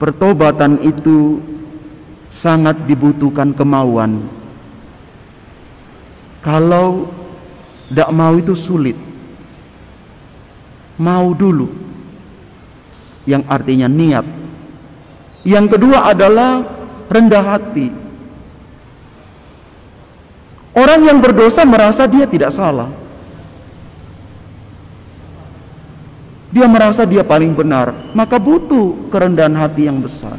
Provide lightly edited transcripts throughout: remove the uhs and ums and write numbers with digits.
pertobatan itu sangat dibutuhkan kemauan. Kalau tidak mau itu sulit. Mau dulu, yang artinya niat. Yang kedua adalah rendah hati. Orang yang berdosa merasa dia tidak salah. Dia merasa dia paling benar, maka butuh kerendahan hati yang besar.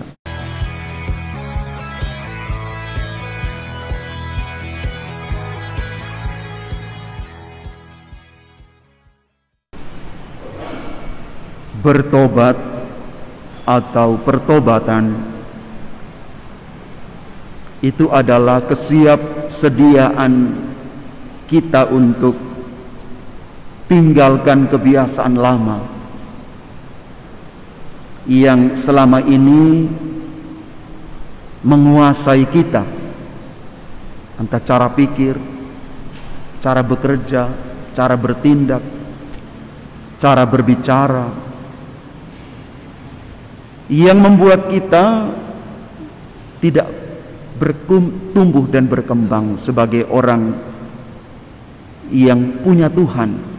Bertobat atau pertobatan itu adalah kesiapsediaan kita untuk tinggalkan kebiasaan lama yang selama ini menguasai kita, entah cara pikir, cara bekerja, cara bertindak, cara berbicara, yang membuat kita tidak bertumbuh dan berkembang sebagai orang yang punya Tuhan.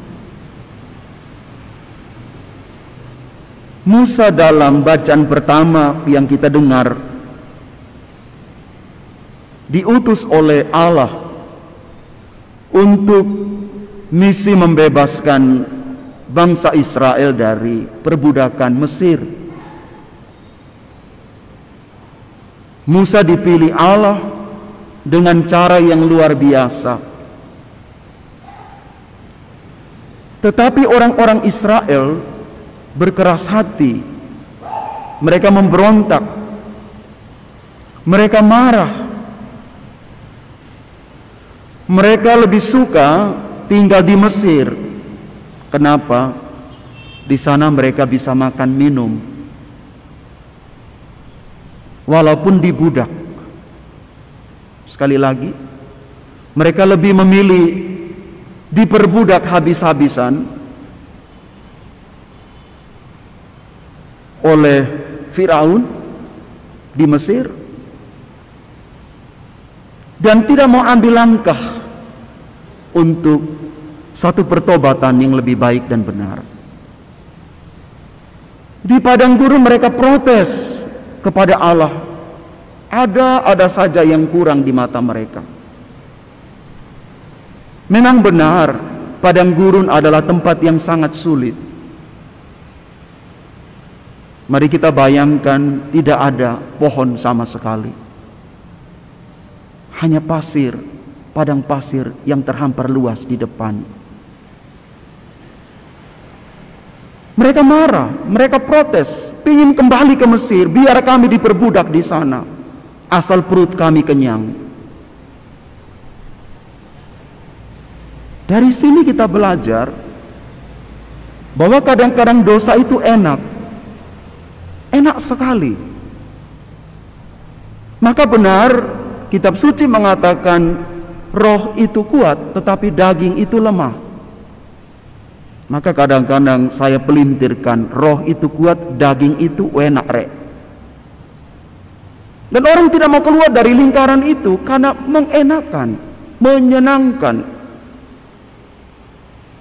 Musa dalam bacaan pertama yang kita dengar diutus oleh Allah untuk misi membebaskan bangsa Israel dari perbudakan Mesir. Musa dipilih Allah dengan cara yang luar biasa. Tetapi orang-orang Israel berkeras hati. Mereka memberontak. Mereka marah. Mereka lebih suka tinggal di Mesir. Kenapa? Di sana mereka bisa makan minum. Walaupun dibudak. Sekali lagi, mereka lebih memilih diperbudak habis-habisan oleh Firaun di Mesir dan tidak mau ambil langkah untuk satu pertobatan yang lebih baik dan benar. Di padang gurun mereka protes kepada Allah. Ada saja yang kurang di mata mereka. Memang benar, padang gurun adalah tempat yang sangat sulit. Mari kita bayangkan tidak ada pohon sama sekali. Hanya pasir, padang pasir yang terhampar luas di depan. Mereka marah, mereka protes, ingin kembali ke Mesir, biar kami diperbudak di sana, asal perut kami kenyang. Dari sini kita belajar bahwa kadang-kadang dosa itu enak sekali. Maka benar, kitab suci mengatakan roh itu kuat, tetapi daging itu lemah. Maka kadang-kadang saya pelintirkan, roh itu kuat, daging itu enak rek. Dan orang tidak mau keluar dari lingkaran itu karena mengenakan, menyenangkan.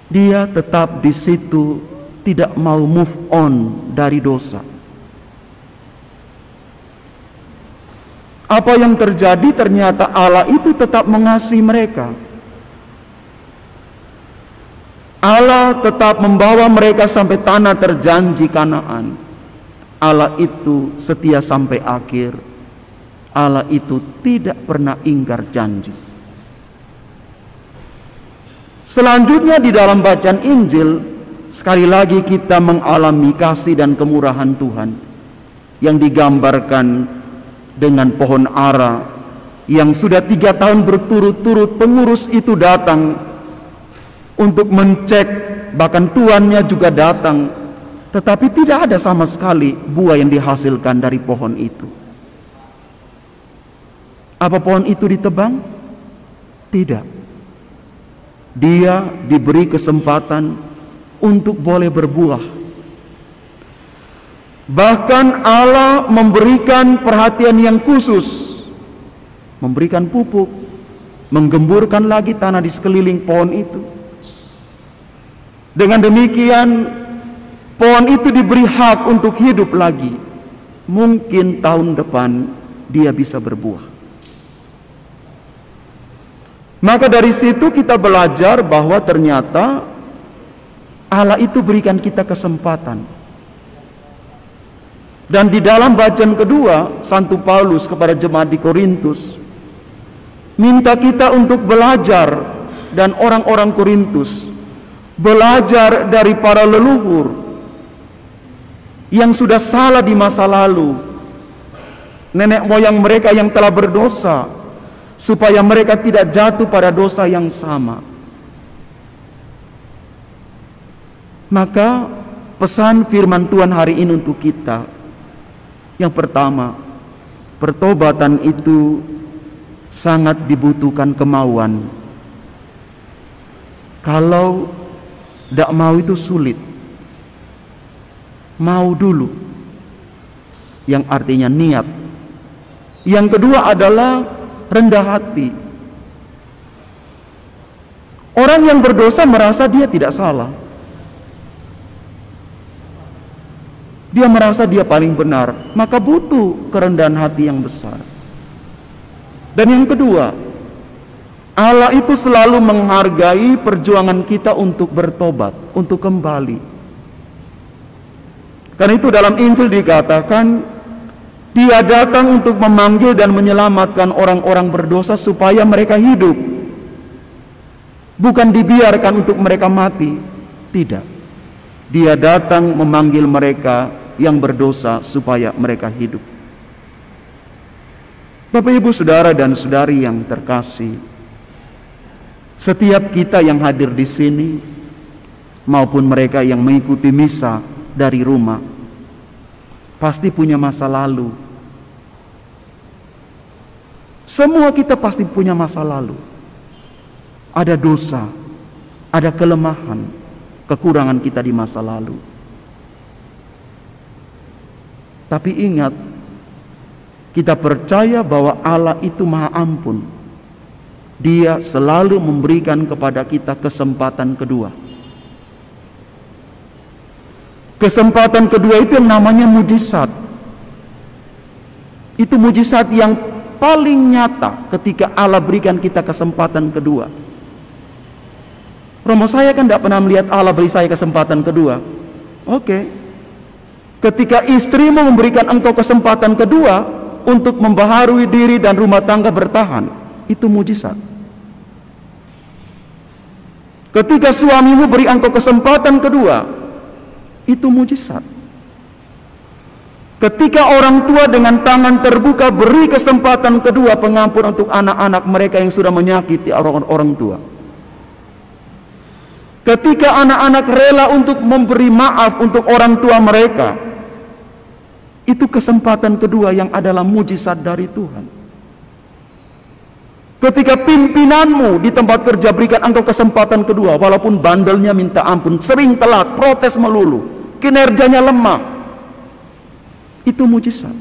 Dia tetap di situ, tidak mau move on dari dosa. Apa yang terjadi? Ternyata Allah itu tetap mengasihi mereka. Allah tetap membawa mereka sampai tanah terjanji Kanaan. Allah itu setia sampai akhir. Allah itu tidak pernah ingkar janji. Selanjutnya di dalam bacaan Injil, sekali lagi kita mengalami kasih dan kemurahan Tuhan yang digambarkan dengan pohon ara yang sudah 3 tahun berturut-turut pengurus itu datang untuk mencek, bahkan tuannya juga datang, tetapi tidak ada sama sekali buah yang dihasilkan dari pohon itu. Apa pohon itu ditebang? Tidak. Dia diberi kesempatan untuk boleh berbuah. Bahkan Allah memberikan perhatian yang khusus, memberikan pupuk, menggemburkan lagi tanah di sekeliling pohon itu. Dengan demikian, pohon itu diberi hak untuk hidup lagi. Mungkin tahun depan dia bisa berbuah. Maka dari situ kita belajar bahwa ternyata Allah itu berikan kita kesempatan. Dan di dalam bacaan kedua, Santo Paulus kepada jemaat di Korintus minta kita untuk belajar, dan orang-orang Korintus belajar dari para leluhur yang sudah salah di masa lalu, nenek moyang mereka yang telah berdosa, supaya mereka tidak jatuh pada dosa yang sama. Maka pesan firman Tuhan hari ini untuk kita, yang pertama, pertobatan itu sangat dibutuhkan kemauan. Kalau tidak mau itu sulit. Mau dulu, yang artinya niat. Yang kedua adalah rendah hati. Orang yang berdosa merasa dia tidak salah. Dia merasa dia paling benar, maka butuh kerendahan hati yang besar. Dan yang kedua, Allah itu selalu menghargai perjuangan kita untuk bertobat, untuk kembali. Karena itu dalam Injil dikatakan, Dia datang untuk memanggil dan menyelamatkan orang-orang berdosa supaya mereka hidup. Bukan dibiarkan untuk mereka mati. Tidak. Dia datang memanggil mereka yang berdosa supaya mereka hidup. Bapak, Ibu, Saudara dan Saudari yang terkasih, setiap kita yang hadir di sini maupun mereka yang mengikuti misa dari rumah pasti punya masa lalu. Semua kita pasti punya masa lalu. Ada dosa, ada kelemahan, kekurangan kita di masa lalu. Tapi ingat, kita percaya bahwa Allah itu Maha Ampun. Dia selalu memberikan kepada kita kesempatan kedua. Kesempatan kedua itu yang namanya mujizat. Itu mujizat yang paling nyata ketika Allah berikan kita kesempatan kedua. Romo, saya kan tidak pernah melihat Allah beri saya kesempatan kedua. Oke. Ketika istrimu memberikan engkau kesempatan kedua untuk membaharui diri dan rumah tangga bertahan, itu mujizat. Ketika suamimu beri engkau kesempatan kedua, itu mujizat. Ketika orang tua dengan tangan terbuka beri kesempatan kedua pengampun untuk anak-anak mereka yang sudah menyakiti orang tua. Ketika anak-anak rela untuk memberi maaf untuk orang tua mereka, itu kesempatan kedua yang adalah mujizat dari Tuhan. Ketika pimpinanmu di tempat kerja berikan engkau kesempatan kedua, walaupun bandelnya minta ampun, sering telat, protes melulu, kinerjanya lemah, itu mujizat.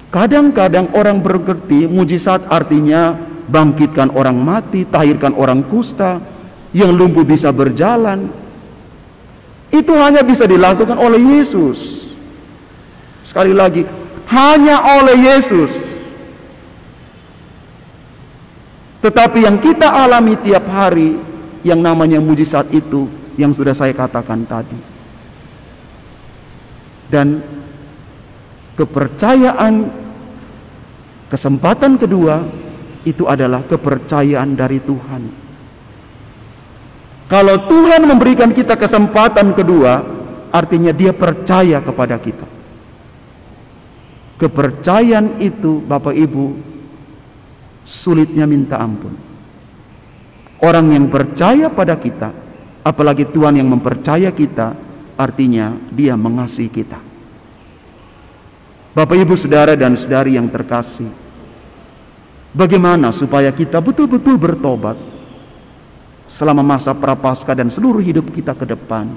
Kadang-kadang orang bergerti mujizat artinya bangkitkan orang mati, tahirkan orang kusta, yang lumpuh bisa berjalan. Itu hanya bisa dilakukan oleh Yesus. Sekali lagi, hanya oleh Yesus. Tetapi yang kita alami tiap hari, yang namanya mujizat itu, yang sudah saya katakan tadi. Dan kepercayaan, kesempatan kedua, itu adalah kepercayaan dari Tuhan. Kalau Tuhan memberikan kita kesempatan kedua, artinya Dia percaya kepada kita. Kepercayaan itu, Bapak Ibu, sulitnya minta ampun. Orang yang percaya pada kita, apalagi Tuhan yang mempercaya kita, artinya Dia mengasihi kita. Bapak, Ibu, Saudara dan Saudari yang terkasih, bagaimana supaya kita betul-betul bertobat selama masa prapaskah dan seluruh hidup kita ke depan?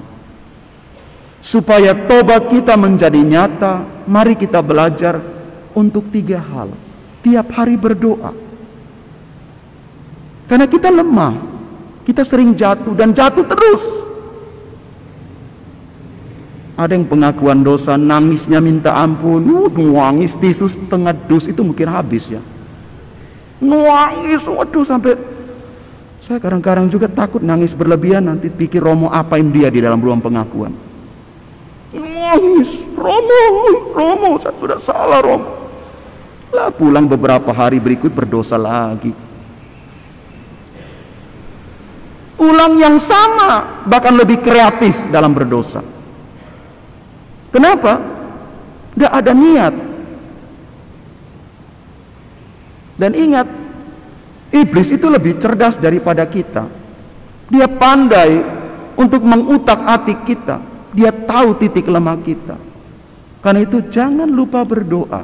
Supaya tobat kita menjadi nyata, mari kita belajar untuk 3 hal. Tiap hari berdoa. Karena kita lemah, kita sering jatuh dan jatuh terus. Ada yang pengakuan dosa, nangisnya minta ampun, nangis tisu setengah dus, itu mungkin habis ya. Nangis, waduh, sampai saya kadang-kadang juga takut nangis berlebihan, nanti pikir Romo apain dia di dalam ruang pengakuan. Nangis, Romo, saya sudah salah, Romo. Lah pulang beberapa hari berikut berdosa lagi. Ulang yang sama, bahkan lebih kreatif dalam berdosa. Kenapa? Tidak ada niat. Dan ingat, iblis itu lebih cerdas daripada kita. Dia pandai untuk mengutak-atik kita. Dia tahu titik lemah kita. Karena itu jangan lupa berdoa.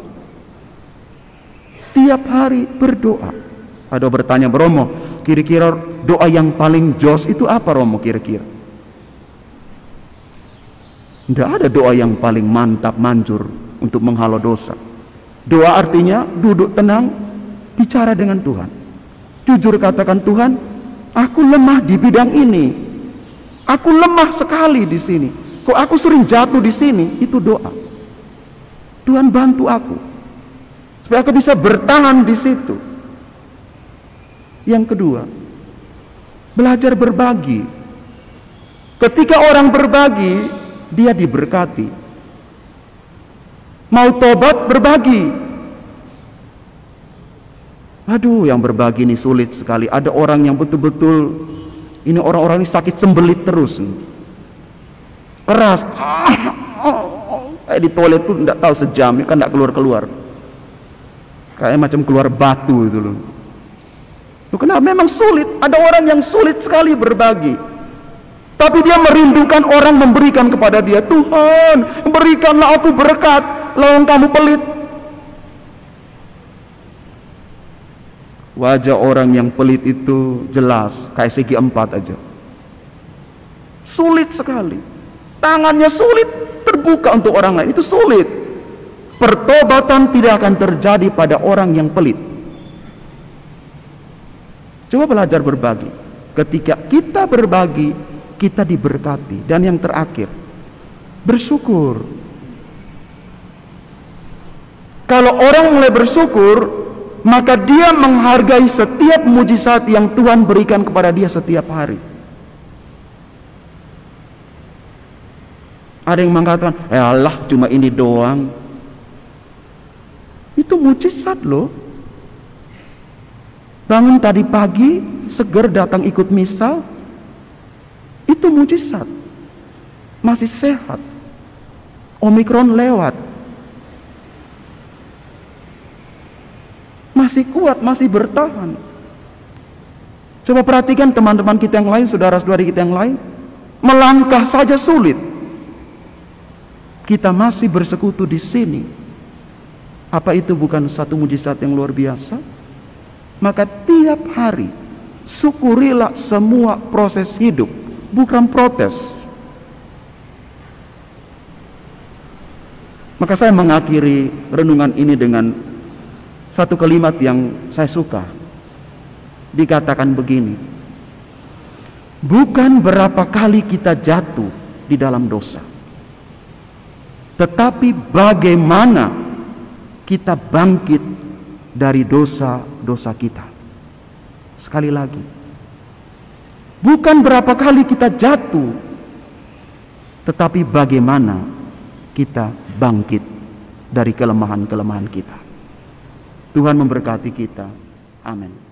Tiap hari berdoa. Ada bertanya, Romo, kira-kira doa yang paling jos itu apa, Romo, kira-kira? Tidak ada doa yang paling mantap, manjur untuk menghalau dosa. Doa artinya duduk tenang, bicara dengan Tuhan. Jujur katakan, Tuhan, aku lemah di bidang ini. Aku lemah sekali di sini. Kok aku sering jatuh di sini? Itu doa. Tuhan bantu aku supaya aku bisa bertahan di situ. Yang kedua, belajar berbagi. Ketika orang berbagi, dia diberkati. Mau tobat, berbagi. Aduh, yang berbagi ini sulit sekali. Ada orang yang betul-betul, ini orang-orang ini sakit sembelit terus. Keras. Kayak di toilet tuh enggak tahu sejam, kan enggak keluar-keluar. Kayak macam keluar batu itu loh. Loh, kenapa? Memang sulit. Ada orang yang sulit sekali berbagi. Tapi dia merindukan orang memberikan kepada dia. Tuhan, berikanlah aku berkat, lawan kamu pelit. Wajah orang yang pelit itu jelas, kayak segi 4 aja. Sulit sekali. Tangannya sulit terbuka untuk orang lain, itu sulit. Pertobatan tidak akan terjadi pada orang yang pelit. Coba belajar berbagi. Ketika kita berbagi, kita diberkati. Dan yang terakhir, bersyukur. Kalau orang mulai bersyukur, maka dia menghargai setiap mujizat yang Tuhan berikan kepada dia setiap hari. Ada yang mengatakan, Allah cuma ini doang. Itu mujizat loh. Bangun tadi pagi, seger datang ikut misa, itu mujizat. Masih sehat. Omikron lewat. Masih kuat, masih bertahan. Coba perhatikan teman-teman kita yang lain, saudara-saudari kita yang lain. Melangkah saja sulit. Kita masih bersekutu di sini. Apa itu bukan satu mujizat yang luar biasa? Maka tiap hari syukurilah semua proses hidup, bukan protes. Maka saya mengakhiri renungan ini dengan satu kalimat yang saya suka. Dikatakan begini, bukan berapa kali kita jatuh di dalam dosa, tetapi bagaimana kita bangkit dari dosa-dosa kita. Sekali lagi, bukan berapa kali kita jatuh, tetapi bagaimana kita bangkit dari kelemahan-kelemahan kita. Tuhan memberkati kita. Amin.